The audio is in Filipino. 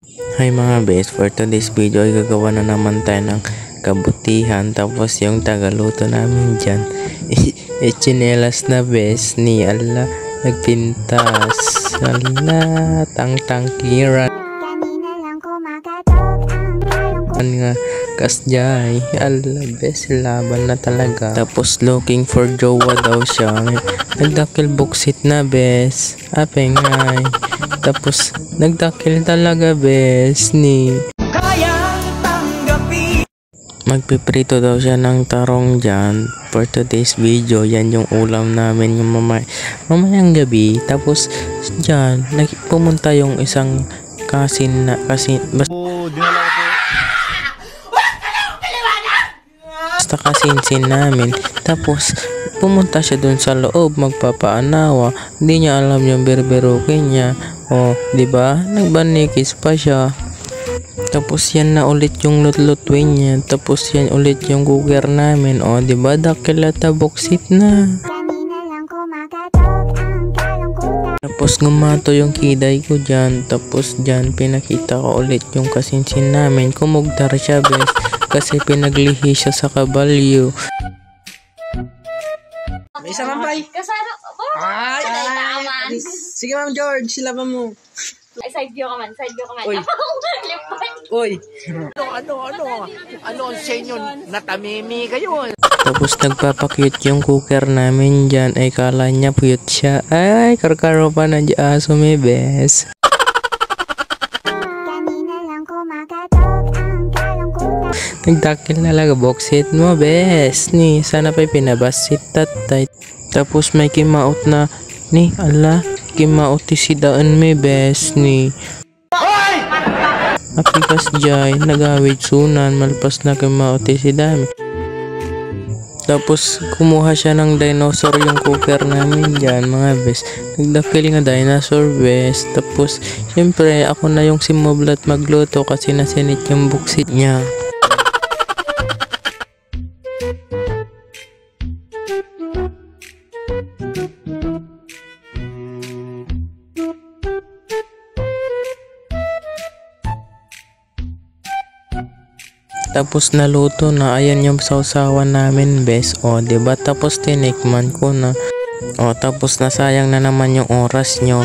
Hi mga bes, for today's video ay gagawa na naman tayo ng kabutihan. Tapos yung tagaluto namin dyan chinelas na bes ni ala nagpintas ala tangkiran nga kasjay ala bes laban na talaga. Tapos looking for jowa daw siya, nagdakil buksit na bes apengay. Tapos nagdakil talaga bes ni magpiprito daw siya ng tarong dyan for today's video. Yan yung ulam namin yung mamayang gabi. Tapos dyan pumunta yung isang kasin basta kasinsin namin. Tapos pumunta siya dun sa loob magpapaanawa. Hindi niya alam yung berberukin niya. O, di ba? Nagbanikis pa siya. Tapos yan na ulit yung lutlutwin niya. Tapos yan ulit yung cooker namin. O, di ba? Dakilata boksit na. Tapos gumato yung kiday ko dyan. Tapos dyan pinakita ko ulit yung kasinsin namin. Kumugdar siya bes kasi pinaglihi siya sa kabalyo. May isa man pay. Kasano? Ay, sige Ma'am George, silaban mo. Ay, side view ka man. Uy. Uy. Ano ang senyo? Natamimi kayo. Tapos nagpapakyut yung cooker namin dyan. Ay kala niya puyot siya. Ay karkaro pa na dyan sumibes. Nagdakil na lang boksit mo bes ni sana pa'y pinabasit tatay. Tapos may kimaot na ni ala kimaot si daan may bes ni apikas jay nagawid sunan malpas na kimaot si dami. Tapos kumuha siya ng dinosaur yung cooker namin dyan mga bes. Nagdakil nga dinosaur bes. Tapos syempre ako na yung simoblat magluto kasi nasinit yung buksit niya. Tapos naluto na, ayan yung sausawan namin bes. O diba? Tapos tinikman ko na. O tapos nasayang na naman yung oras nyo.